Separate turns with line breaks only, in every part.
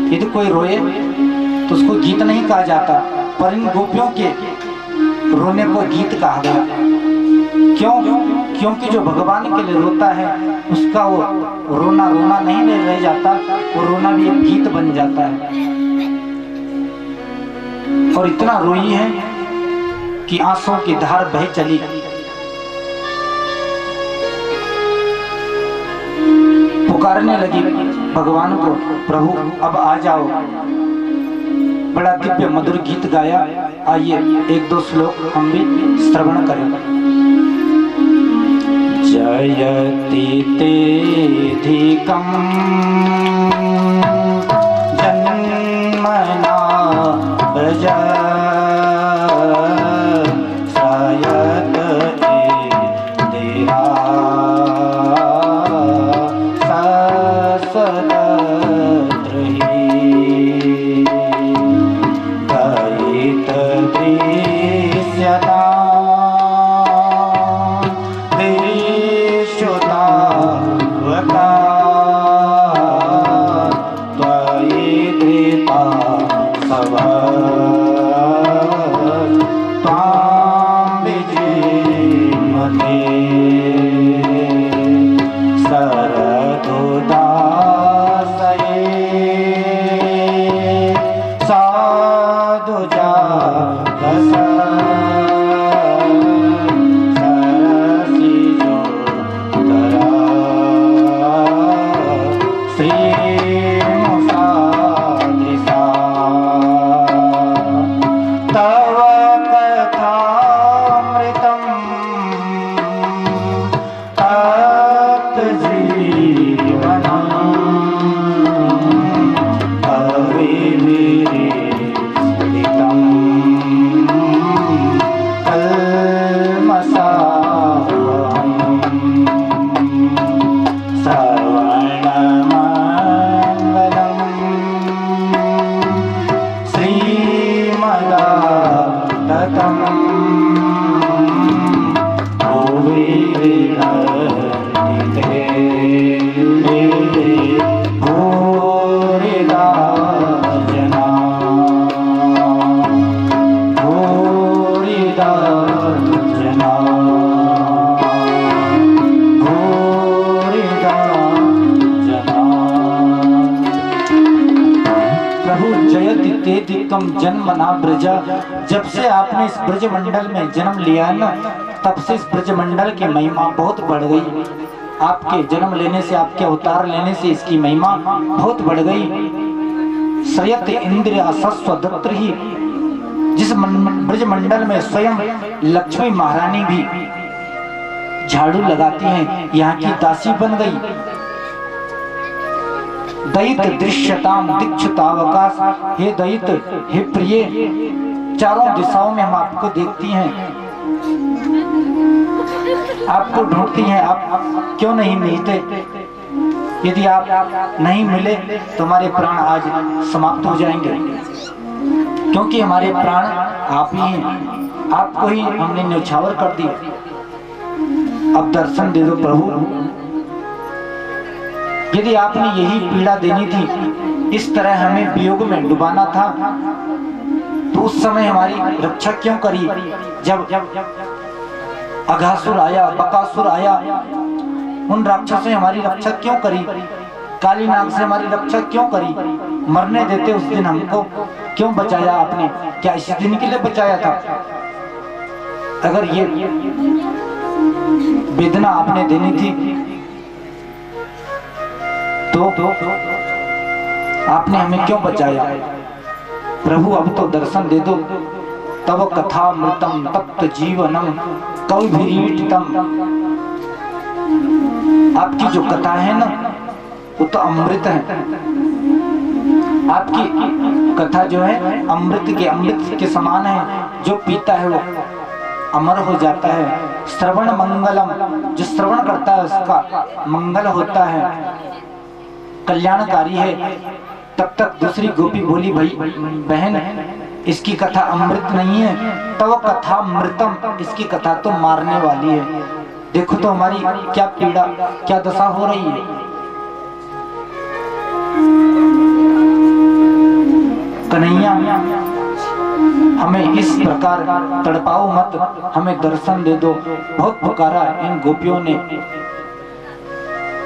यदि कोई रोए तो उसको गीत नहीं कहा जाता, पर इन गोपियों के रोने को गीत कहा गया। क्यों? क्योंकि जो भगवान के लिए रोता है उसका वो रोना रोना नहीं रह जाता, वो रोना भी एक गीत बन जाता है। और इतना रोई है कि आंसुओं की धार बह चली। पुकारने लगी भगवान को, प्रभु अब आ जाओ। बड़ा दिव्य मधुर गीत गाया। आइए एक दो श्लोक हम भी श्रवण करें। जयति तेधिकं जन्मना व्रज श्रायत इंदिरा ससदद्रहि दयित दृश्यता जन्म ना ब्रजा। जब से आपने इस ब्रज मंडल में जन्म लिया है ना, तब से इस ब्रज मंडल की महिमा बहुत बढ़ गई। आपके जन्म लेने से, आपके अवतार लेने से इसकी महिमा बहुत बढ़ गई। श्रयत इंद्र सस्वदत्र ही, जिस ब्रज मंडल में स्वयं लक्ष्मी महारानी भी झाड़ू लगाती हैं, यहाँ की दासी बन गई। दयित दृश्यताम दीक्षितावकाश, हे दयित, हे प्रिय, चारों दिशाओं में हम आपको देखती हैं, आपको ढूंढती हैं, आप क्यों नहीं मिलते? यदि आप नहीं मिले तो हमारे प्राण आज समाप्त हो जाएंगे, क्योंकि हमारे प्राण आप ही हैं। आपको ही हमने न्यौछावर कर दिया। अब दर्शन दे दो प्रभु। यदि आपने यही पीड़ा देनी थी, इस तरह हमें वियोग में डुबाना था, तो उस समय हमारी रक्षा क्यों करी? जब अघासुर आया, बकासुर आया, उन राक्षसों से हमारी रक्षा क्यों करी? काली नाग से हमारी रक्षा क्यों करी? मरने देते उस दिन हमको क्यों बचाया आपने? क्या इसी दिन के लिए बचाया था? अगर ये वेदना आपने देनी थी तो आपने हमें क्यों बचाया? प्रभु अब तो दर्शन दे दो। तब कथा मृतम तप्त जीवनम कविभिरीडितम। आपकी जो कथा है ना, वो तो अमृत है। आपकी कथा जो है अमृत के समान है। जो पीता है वो अमर हो जाता है। श्रवण मंगलम, जो श्रवण करता है उसका मंगल होता है, कल्याणकारी है। तब तक दूसरी गोपी बोली, भाई बहन, इसकी कथा अमृत नहीं है, तब कथा मृतम, इसकी कथा तो मारने वाली है। देखो तो हमारी क्या पीड़ा, क्या दशा हो रही है। कन्हैया हमें इस प्रकार तड़पाओ मत, हमें दर्शन दे दो। बहुत पुकारा इन गोपियों ने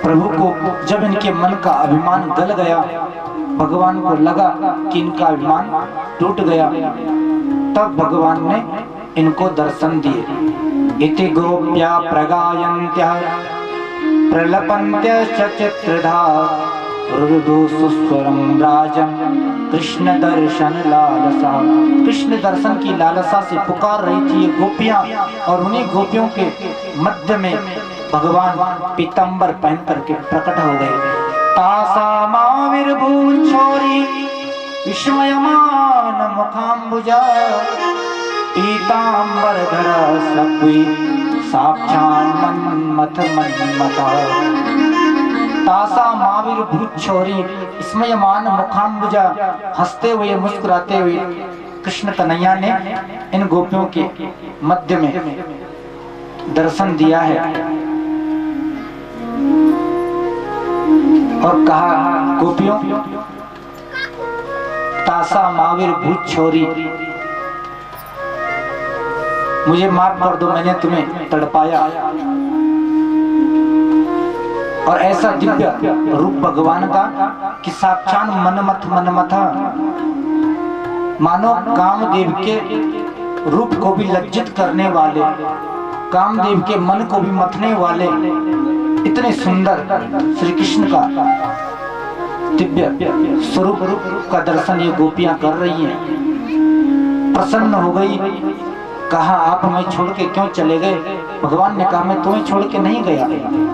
प्रभु को। जब इनके मन का अभिमान गल गया, भगवान को लगा कि इनका अभिमान टूट गया, तब भगवान ने इनको दर्शन दिए। इति गोप्या प्रगायन्त्यः प्रलपन्त्यश्च चित्रधा रुदु सुस्वरं राजं कृष्ण दर्शन लालसा। कृष्ण दर्शन की लालसा से पुकार रही थी ये गोपियां, और उन्हीं गोपियों के मध्य में भगवान पीतांबर पहन करके प्रकट हो गए। तासामाविर्भूच्छोरी विस्मयमान मुखाम्बुजा पीतांबरधर सकुई साक्षात् मन्मथ मन्मथा। तासा माविर भूच्छोरी स्मयमान मुखाम्बुजा, हंसते हुए मुस्कुराते हुए कृष्ण कन्हैया ने इन गोपियों के मध्य में दर्शन दिया है और कहा, गोपियों तासा माविर भूच्छोरी, मुझे माफ कर दो, मैंने तुम्हें तड़पाया। और ऐसा दिव्य रूप भगवान का कि साक्षात मनमथ मनमथा, मानो कामदेव के रूप को भी लज्जित करने वाले, कामदेव के मन को भी मथने वाले इतने सुंदर श्री कृष्ण का दिव्य स्वरूप का दर्शन ये गोपियां कर रही हैं। प्रसन्न हो गई, कहा आप हमें छोड़ के क्यों चले गए? भगवान ने कहा मैं तुम्हें छोड़ के नहीं गया,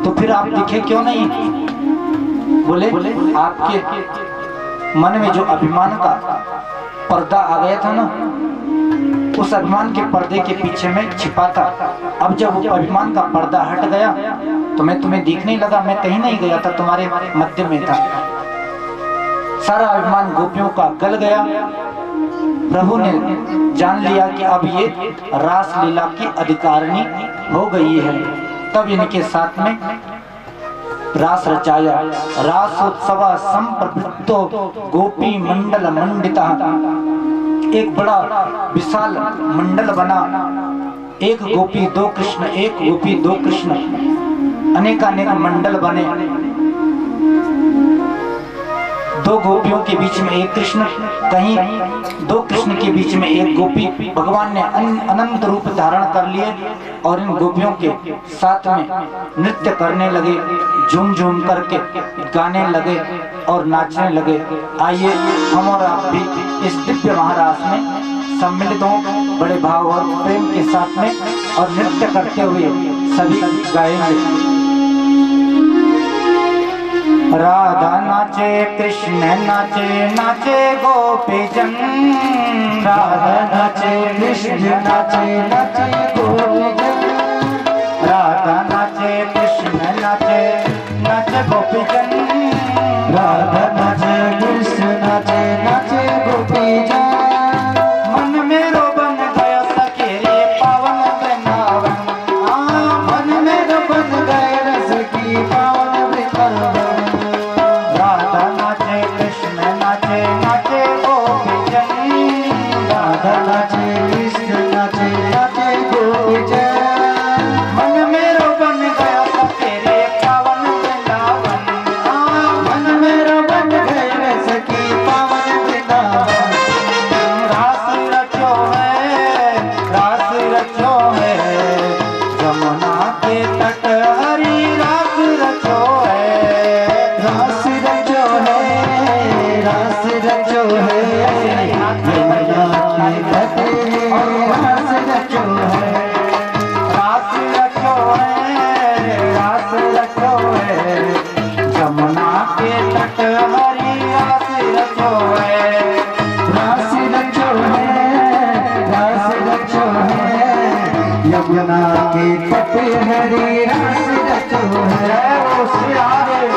तो फिर आप दिखे क्यों नहीं? बोले आपके मन में जो अभिमान का पर्दा आ गया था ना, उस अभिमान के पर्दे के पीछे में छिपा था। अब जब वो अभिमान का पर्दा हट गया तो मैं तुम्हें दिखने लगा, मैं कहीं नहीं गया था, तुम्हारे मध्य में था। सारा अभिमान गोपियों का गल गया। प्रभु ने जान लिया कि अब ये रास लीला की अधिकारिणी हो गई है। तब इनके साथ में रास रचाया। रासोत्सव संप्रवृत्तो गोपी मंडल मंडिता। एक बड़ा विशाल मंडल बना, एक गोपी दो कृष्ण, एक गोपी दो कृष्ण, अनेकानेक मंडल बने। दो गोपियों के बीच में एक कृष्ण, कहीं दो कृष्ण के बीच में एक गोपी। भगवान ने अनंत रूप धारण कर लिए और इन गोपियों के साथ में नृत्य करने लगे, झूम झूम करके गाने लगे और नाचने लगे। आइए हम और आप भी इस दिव्य महारास में सम्मिलित हों, बड़े भाव और प्रेम के साथ में, और नृत्य करते हुए सभी गाएंगे। राधा नाचे कृष्ण नाचे, नाचे गोपीजन। राधा नाचे कृष्ण नाचे, नाचे गोपीजन। राधा नाचे कृष्ण नाचे, नाचे गोपीजन। राधा नाचे कृष्ण नाचे, नाचे गोपीजन। मन मेरो बन गया सखे रे पावन वृंदावन। मन मेरो बन गया रस की पावन वृंदावन। राधा नाचे कृष्ण नाचे, नाचे गोपीजन। राधा नाचे कृष्ण नाचे, नाचे गोपीजन। मन मेरो बन गया सखे रे पावन वृंदावन। मन मेरो बन गया रस की पावन वृंदावन। रास रचो है, रास रचो है, जमुना के तट हरी रास रचो है। रास रचो है, रास रचो है, यमुना के तट रास रचो है। रास रचो है, रास रचो है, जमुना के तट हरी रास रचो है। रास रचो है, रास रचो है, यमुना के तट हरी रास रचो है। वो श्री राधे।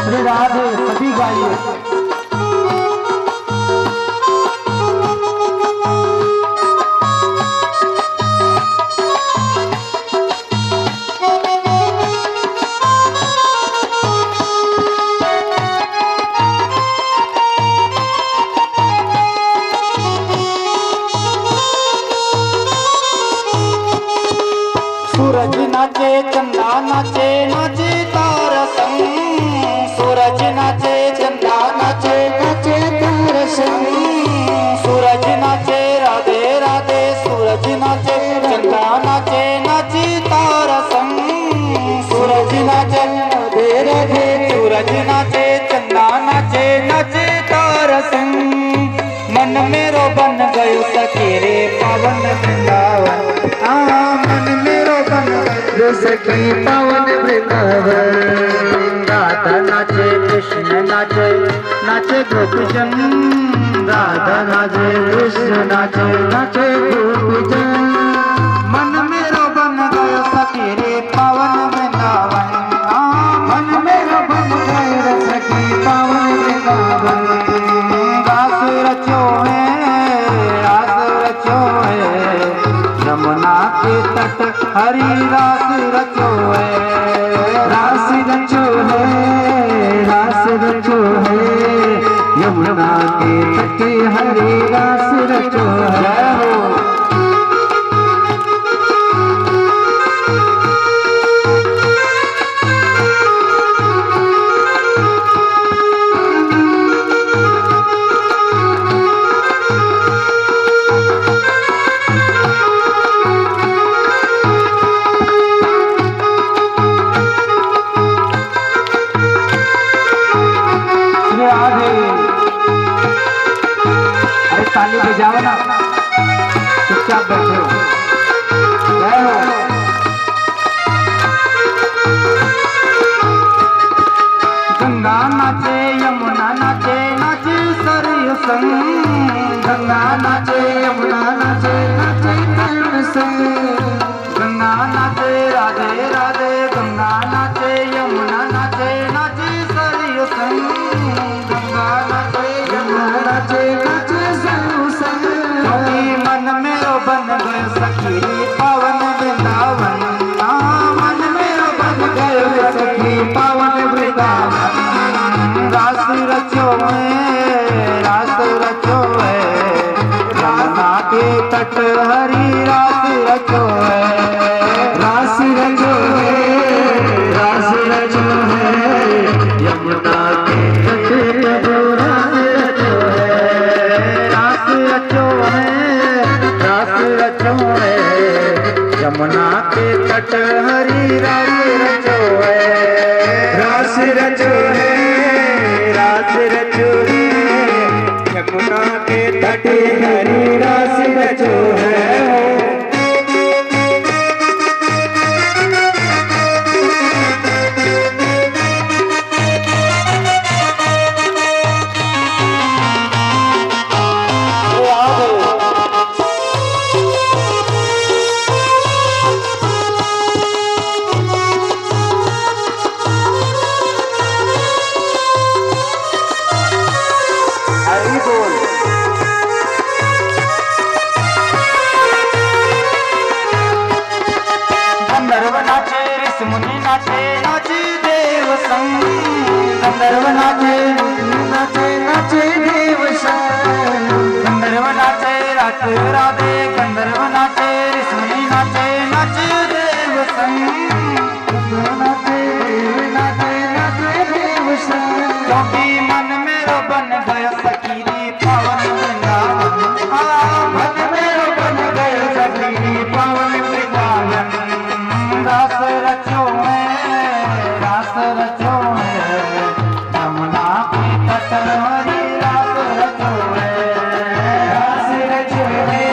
श्री राधे सभी गाइए। सूरज नाचे चंदा नाचे नाचे तारा संग, सूरज नाचे चंदा नाचे नाचे तारा संग, सूरज नाचे राधे राधे, सूरज नाचे चंदा नाचे नाचे तारा संग, सूरज नाचे राधे राधे, सूरज नाचे चंदा नाचे नाचे तारा संग। मन मेरो बन गयो सखेरे पावन वृंदावन, मन मेरो बन गयो सखी पावन वृंदावन। राधा नाचे कृष्ण नाचे नाचे गोपीजन, राधा नाचे कृष्ण नाचे नाचे गोपीजन। मन मेरो बन गयो सखेरे पावन वृंदावन, मन मेरो बन गयो सखी पावन वृंदावन। रास रचो यमुना के तट हरि रास रचो है, रास रचो है, रास रचो है, यमुना के तट हरि रास रचो है। ताली बजाओ ना, चुपचाप बैठे हो। जय हो। गंगा नाचे यमुना नाचे नाचे सरयू संग, गंगा नाचे यमुना नाचे नाचे सरयू संग, गंगा नाचे राधे राधे, गंगा नाचे यमुना नाचे नाचे सरयू संग, गंगा नाचे यमुना नाचे नाचे सरयू संग। मन मेरो बन गयो सखी पावन वृंदावन, मन मेरो बन गयो सखी पावन वृंदावन। रास रचो है, रास रचो है, यमुना के तट हरि रास रचो है, रास रचो है, रास रचो है, यमुना के तट रास रचो है, रास रचो है, रास रचो है, यमुना के तट हरि रास रचो है, रास रचो है, रास रचो है, यमुना के तट हरि रास रचो है। गंधर्व नाचे ऋषि मुनि नाचे नाचे देव संग, गंधर्व नाचे नाचे नाचे देव संग, गंधर्व नाचे रात राधे, गंधर्व नाचे ऋषि मुनि नाचे नाचे देव संग, नाचे नाचे नाचे देव संग। क्योंकि मन मेरो बन गयो सखी पावन वृंदावन, मन मेरो बन गयो सखी पावन वृंदावन। रास रचो है, रास रचो है, यमुना के तट हरि रास रचो है, रास रचो है,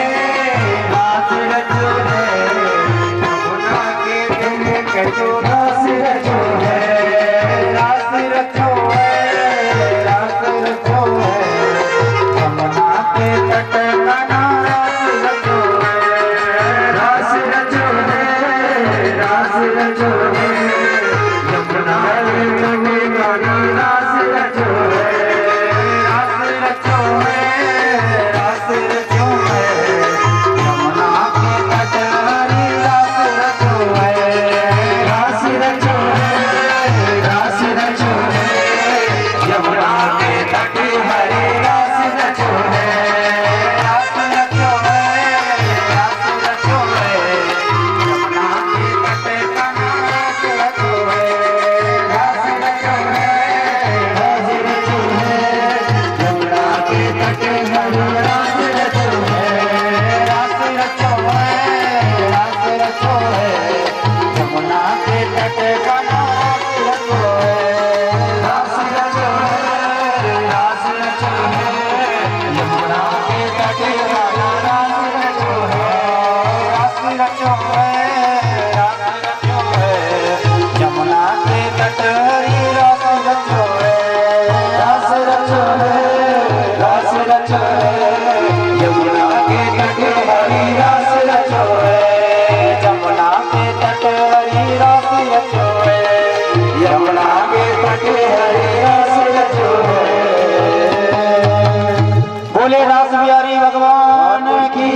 बोले रास बिहारी भगवान की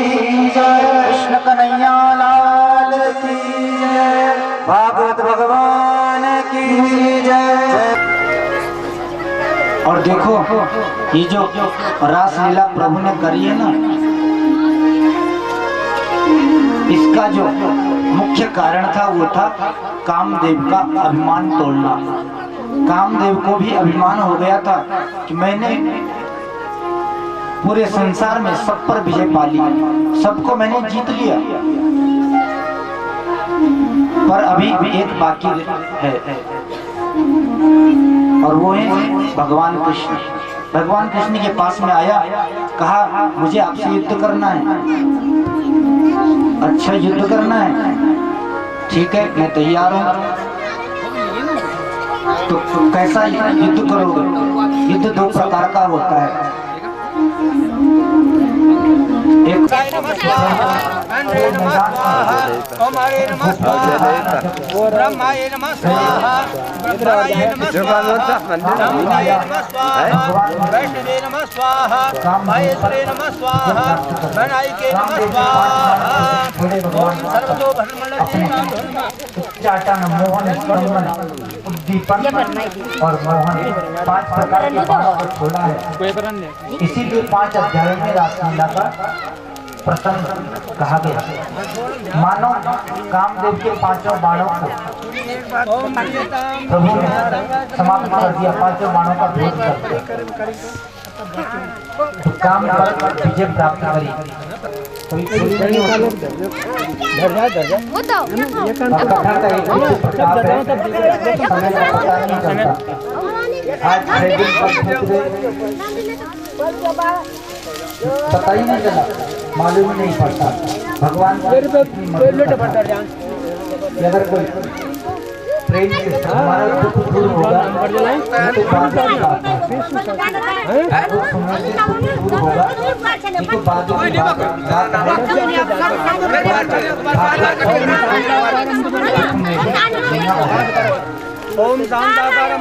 जय, कृष्ण कन्हैया लाल की जय, भागवत भगवान की जय। और देखो ये जो रास लीला प्रभु ने करी है ना, इसका जो मुख्य कारण था वो था कामदेव का अभिमान तोड़ना। कामदेव को भी अभिमान हो गया था कि मैंने पूरे संसार में सब पर विजय पा ली, सबको मैंने जीत लिया, पर अभी एक बाकी है और वो है भगवान कृष्ण। भगवान कृष्ण के पास में आया, कहा मुझे आपसे युद्ध करना है। अच्छा युद्ध करना है, ठीक है मैं तैयार हूँ। तो कैसा युद्ध करोगे? युद्ध दो प्रकार का होता है, एक और मोहन 5 प्रकार के बाणों को छोड़ा है। इसीलिए 5 अध्यायों में रासलीला का प्रसंग कहा गया। मानो कामदेव के 5 बाणों को प्रभु ने समाप्त कर दिया, 5 बाणों का भेद कर दिया, तो काम पर विजय प्राप्त करी। पता ही नहीं चला, मालूम नहीं पड़ता भगवान अगर कोई प्रेम से हमारा दुख दूर होगा तो बाद की बात है, दूर होगा तो बाद की बात है। ओम शांताकारं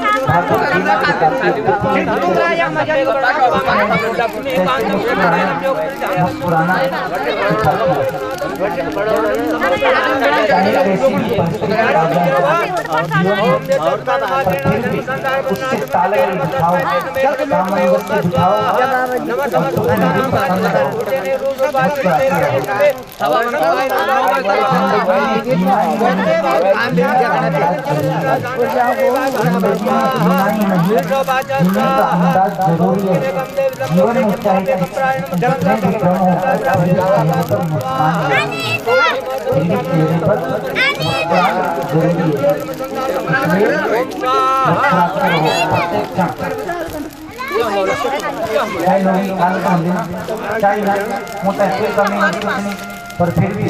पर फिर भी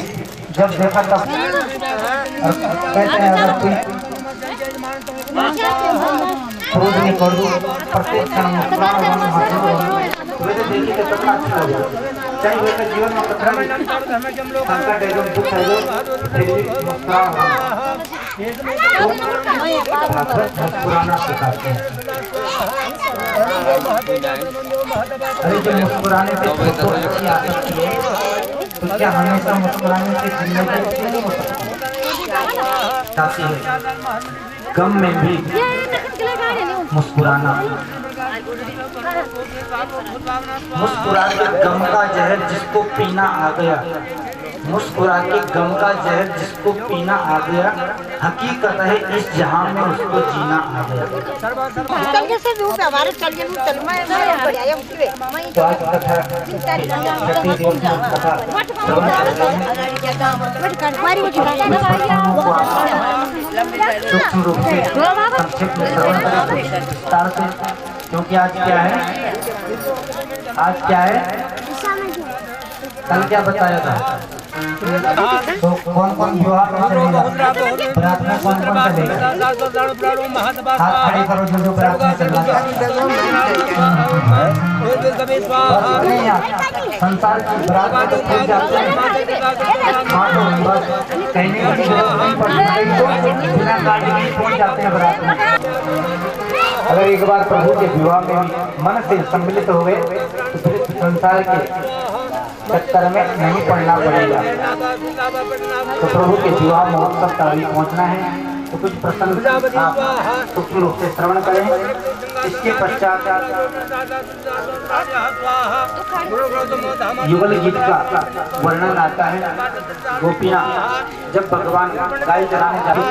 जब देखा तब कहते हैं क्रोध नहीं कर दो, प्रत्येक क्षण देखिए तो कितना अच्छा लगे। चाहे वैसे जीवन में संकट है, दुख है, फिर भी मुस्कुराना सिखाते हैं। अरे जो मुस्कुराने से फोटो अच्छी आ सकती है, तो क्या हमेशा मुस्कुराने से जिंदगी अच्छी नहीं हो सकती है? गम में भी मुस्कुराना, मुस्कुरा के गम का जहर जिसको पीना आ गया, मुस्कुरा के गम का जहर जिसको पीना आ गया, हकीकत है इस जहां में उसको जीना आ गया। तो आज कथा सूक्ष्म रूप से संक्षिप्त में श्रवण करें, क्योंकि आज क्या है, आज क्या है, कल क्या बताया था? तो कौन कौन विवाह में चलेगा, बरात में कौन कौन चलेगा? हाथ खड़े करो जो बरात में चलना संसार की बरात में तो पहुंच जाते हैं, कहने की जरूरत नहीं पड़ती, बिना गाड़ी में पहुंच जाते हैं बरात में। अगर एक बार प्रभु के विवाह में मन से सम्मिलित हो गए तो संसार के चक्कर में नहीं पड़ना पड़ेगा। तो प्रभु के विवाह महोत्सव तारीख पहुंचना है, तो कुछ प्रसंग आप सूक्ष्म रूप से श्रवण करें। इसके पश्चात युगल गीत का वर्णन आता है। गोपियां जब भगवान गाय चराने जाती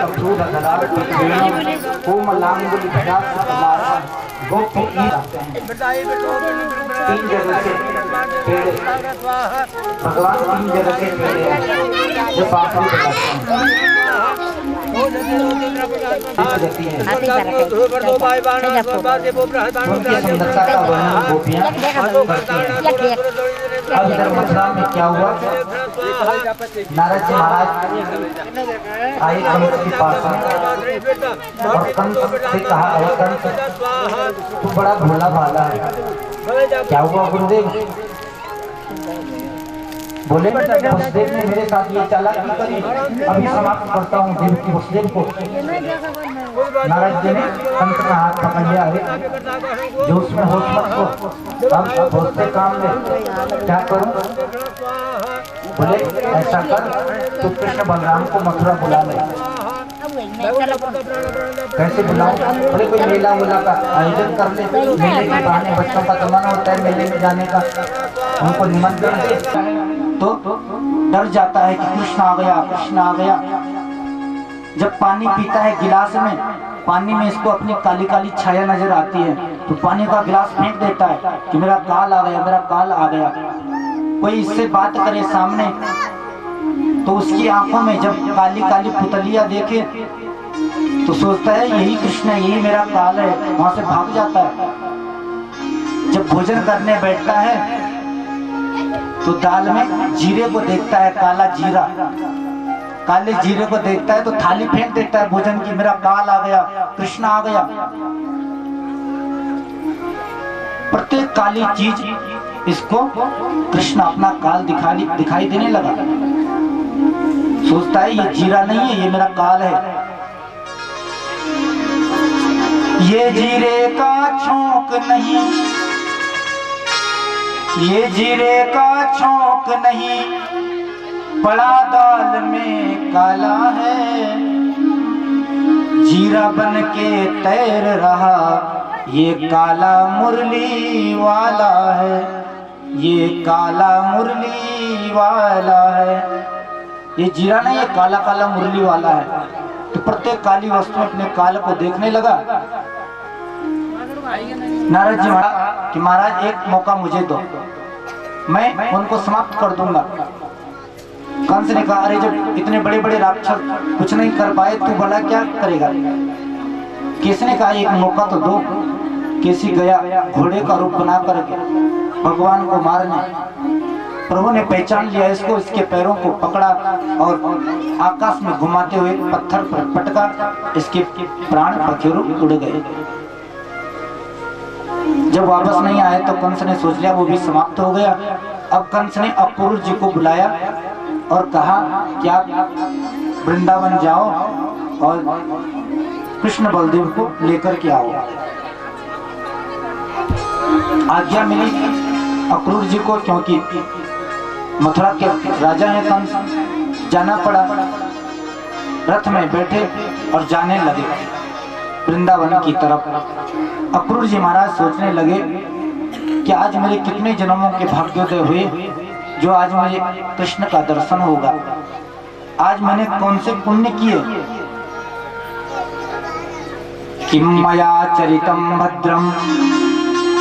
तीन जगह से भगवान 3 जगह से जब बांसुरी बजाते हैं उनकी सुंदरता का वर्णन गोपियां करती हैं। अब इधर मथुरा में क्या हुआ, नारद जी महाराज आए कंस के पास और कंस से कहा, अरे कंस तू बड़ा भोला भाला है, क्या हुआ गुरुदेव? बोले वसुदेव ने मेरे साथ ये चालाकी करी, अभी समाप्त करता हूँ देव की वसुदेव को। नारद जी ने कंस का हाथ पकड़ लिया, है जो उसमें होश मत को, अब बहुत से काम में क्या करूं? बोले ऐसा कर, तू कृष्ण बलराम को मथुरा बुला ले। कैसे बुलाऊं? बोले कोई मेला वोला का आयोजन कर ले, मेले के बहाने बच्चों का तो मन होता है मेले में जाने का, उनको निमंत्रण दे। तो डर जाता है कि कृष्ण आ गया, कृष्ण आ गया। जब पानी पीता है गिलास में, पानी में इसको अपनी काली काली छाया नजर आती है, तो पानी का गिलास फेंक देता है कि मेरा काल आ गया, मेरा काल आ गया। कोई इससे बात करे सामने, तो उसकी आंखों में जब काली काली पुतलियां देखे तो सोचता है यही कृष्ण है, यही मेरा काल है, वहां से भाग जाता है। जब भोजन करने बैठता है तो दाल में जीरे को देखता है, काला जीरा, काले जीरे को देखता है तो थाली फेंक देता है भोजन की, मेरा काल आ गया, कृष्ण आ गया। प्रत्येक काली चीज इसको कृष्ण अपना काल दिखाई देने लगा। सोचता है ये जीरा नहीं है, ये मेरा काल है। ये जीरे का छोंक नहीं, ये जीरे का छोंक नहीं, पड़ा दाल में काला है। जीरा बन के तैर रहा, ये काला मुरली वाला है, ये काला मुरली वाला है। ये जीरा नहीं, ये काला काला मुरली वाला है। तो प्रत्येक काली वस्तु अपने काल को देखने लगा। नारद जी महाराज कि महाराज एक मौका मुझे दो, मैं उनको समाप्त कर दूंगा। कंस ने कहा, अरे जब इतने बड़े बड़े राक्षस कुछ नहीं कर पाए तो भला क्या करेगा? किसने कहा एक मौका तो दो। केसी गया घोड़े का रूप बना करके भगवान को मारने। प्रभु ने पहचान लिया इसको, इसके पैरों को पकड़ा और आकाश में घुमाते हुए पत्थर पर पटका, इसके प्राण पखेरु उड़ गए। जब वापस नहीं आए तो कंस ने सोच लिया वो भी समाप्त हो गया। अब कंस ने अक्रूर जी को बुलाया और कहा कि आप वृंदावन जाओ और कृष्ण बलदेव को लेकर के आओ। आज्ञा मिली अक्रूर जी को, क्योंकि मथुरा के राजा हैं कंस। जाना पड़ा, रथ में बैठे और जाने लगे वृंदावन की तरफ। अक्रूर जी महाराज सोचने लगे कि आज मेरे कितने जन्मों के भाग्योदय हुए जो आज मुझे कृष्ण का दर्शन होगा। आज मैंने कौन से पुण्य किए। किम मया चरितम भद्रम,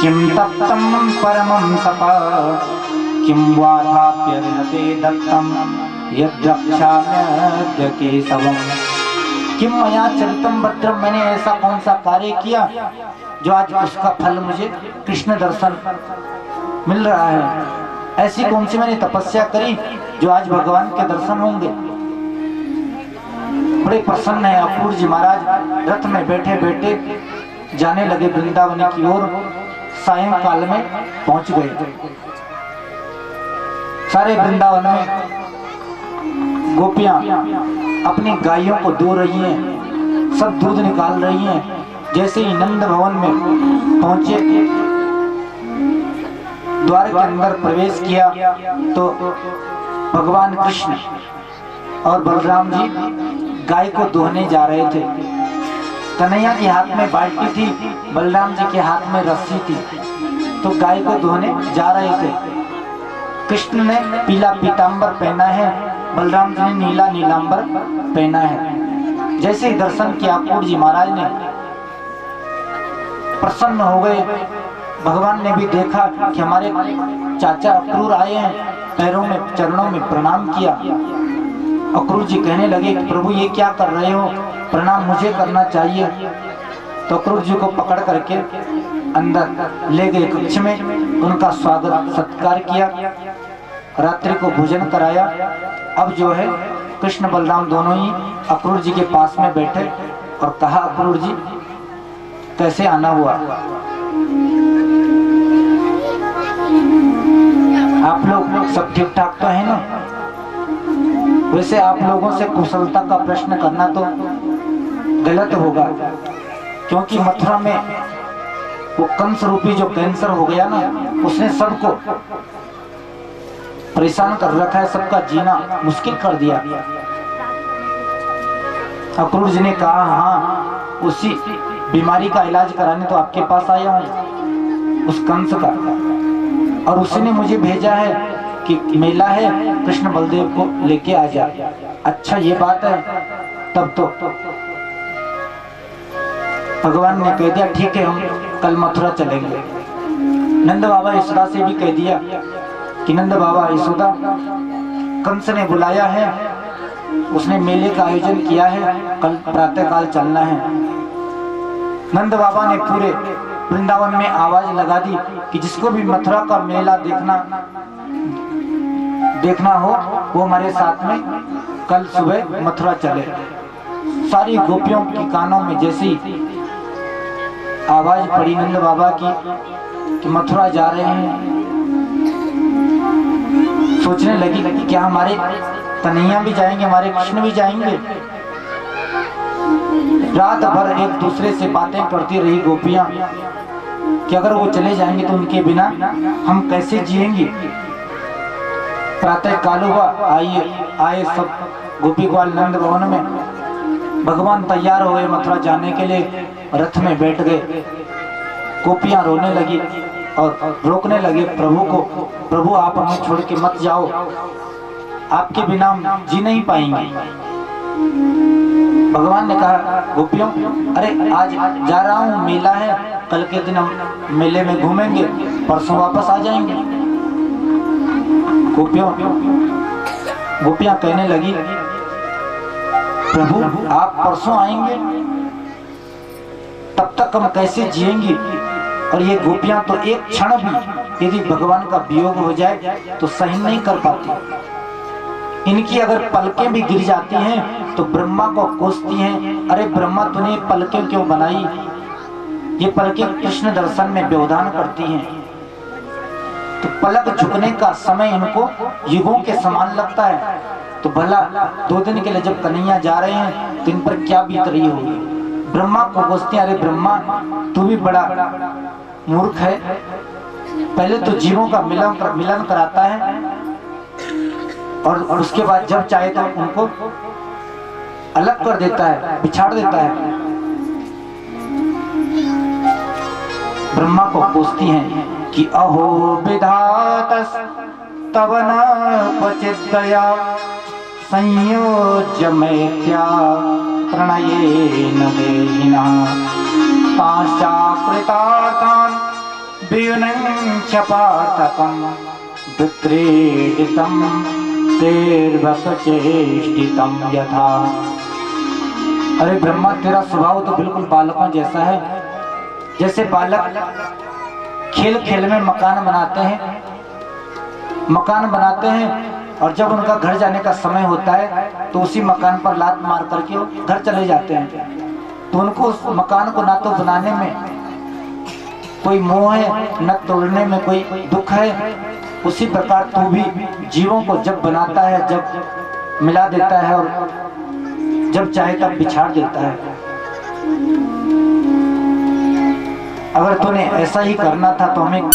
किम तप्तम परमं तपः, किम वाथाप्यर्हते दत्तम यद्रक्षाम्यद्य केशवम्। किम मया चरितम भद्रम, मैंने ऐसा कौन सा कार्य किया जो आज उसका फल मुझे कृष्ण दर्शन मिल रहा है। ऐसी कौन सी मैंने तपस्या करी जो आज भगवान के दर्शन होंगे। बड़े प्रसन्न है अक्रूर जी महाराज। रथ में बैठे बैठे जाने लगे वृंदावन की ओर। सायंकाल में पहुंच गए। सारे वृंदावन में गोपियां अपनी गायों को दो रही हैं, सब दूध निकाल रही हैं। जैसे ही नंद भवन में पहुंचे द्वार के अंदर प्रवेश किया तो भगवान कृष्ण और बलराम जी गाय को दोहने जा रहे थे। कन्हैया के हाथ में बाल्टी थी, बलराम जी के हाथ में रस्सी थी, तो गाय को दोहने जा रहे थे। कृष्ण ने पीला पीतांबर पहना है, बलराम जी ने नीला नीलांबर पहना है। जैसे ही दर्शन किया अक्रूर जी महाराज ने प्रसन्न हो गए। भगवान ने भी देखा कि हमारे चाचा अक्रूर आए हैं, पैरों में चरणों में प्रणाम किया। अक्रूर जी कहने लगे कि प्रभु ये क्या कर रहे हो, प्रणाम मुझे करना चाहिए। तो अक्रूर जी को पकड़ करके अंदर ले गए कक्ष में, उनका स्वागत सत्कार किया, रात्रि को भोजन कराया। अब जो है कृष्ण बलराम दोनों ही अक्रूर जी के पास में बैठे और कहा, अक्रूर जी कैसे आना हुआ, आप लोग सब ठीक ठाक तो है ना? वैसे आप लोगों से कुशलता का प्रश्न करना तो गलत होगा, क्योंकि मथुरा में वो कंस रूपी जो कैंसर हो गया ना, उसने सबको परेशान कर रखा है, सबका जीना मुश्किल कर दिया। अक्रूर जी ने कहा, हाँ उसी बीमारी का इलाज कराने तो आपके पास आया हूँ, उस कंस का, और उसी ने मुझे भेजा है कि मेला है, कृष्ण बलदेव को लेके आ जा। अच्छा ये बात है। तब तो भगवान ने कह दिया, ठीक है हम कल मथुरा चलेंगे। नंद बाबा यशोदा से भी कह दिया कि नंद बाबा यशोदा, कंस ने बुलाया है, उसने मेले का आयोजन किया है, कल प्रातः काल चलना है। नंद बाबा ने पूरे वृंदावन में आवाज लगा दी कि जिसको भी मथुरा का मेला देखना हो वो हमारे साथ में कल सुबह मथुरा चले। सारी गोपियों के कानों में जैसी आवाज पड़ी नंद बाबा की कि मथुरा जा रहे हैं, सोचने लगी कि क्या हमारे कन्हैया भी जाएंगे, हमारे कृष्ण भी जाएंगे। रात भर एक दूसरे से बातें करती रही गोपियां कि अगर वो चले जाएंगे तो उनके बिना हम कैसे जिएंगे। प्रातः काल हुआ, आए सब गोपी ग्वाल नंद भवन में। भगवान तैयार हो गए मथुरा जाने के लिए, रथ में बैठ गए। गोपियां रोने लगी और रोकने लगे प्रभु को, प्रभु आप हमें छोड़ के मत जाओ, आपके बिना हम जी नहीं पाएंगे। भगवान ने कहा, गोपियों अरे आज जा रहा हूँ, मेला है, कल के दिन हम मेले में घूमेंगे, परसों वापस आ जाएंगे। गोपियां कहने लगी, प्रभु आप परसों आएंगे, तब तक हम कैसे जिएंगे। और ये गोपियां तो एक क्षण भी यदि भगवान का वियोग हो जाए तो सहन नहीं कर पाती। इनकी अगर पलकें भी गिर जाती हैं तो ब्रह्मा को कोसती हैं, अरे ब्रह्मा तूने पलकें क्यों बनाई। ये पलकें कृष्ण दर्शन में व्यवधान करती हैं। तो पलक झुकने का समय इनको युगों के समान लगता है। तो भला 2 दिन के लिए जब कन्हैया जा रहे हैं तो इन पर क्या बीत रही होगी। ब्रह्मा को कोसते, अरे ब्रह्मा तू भी बड़ा मूर्ख है, पहले तो जीवों का मिलन कराता है और उसके बाद जब चाहे तो उनको अलग कर देता है, बिछाड़ देता है। ब्रह्मा को कोसती हैं कि अहो विधातस तव न क्वचित् दया संयोज्य मैत्या प्रणयेन देहिनः ताश्चाकृतार्थान् वियुनञ्च पार्थकं विक्रीडितं तेर्वकचेष्टितं यथा। अरे ब्रह्मा तेरा स्वभाव तो बिल्कुल बालकों जैसा है। जैसे बालक खेल खेल में मकान बनाते हैं और जब उनका घर जाने का समय होता है तो उसी मकान पर लात मार करके वो घर चले जाते हैं। तो उनको उस मकान को ना तो बनाने में कोई मोह है, न तोड़ने में कोई दुख है। उसी प्रकार तू भी जीवों को जब बनाता है, जब मिला देता है और जब चाहे तब बिछाड़ देता है। अगर तूने ऐसा ही करना था तो हमें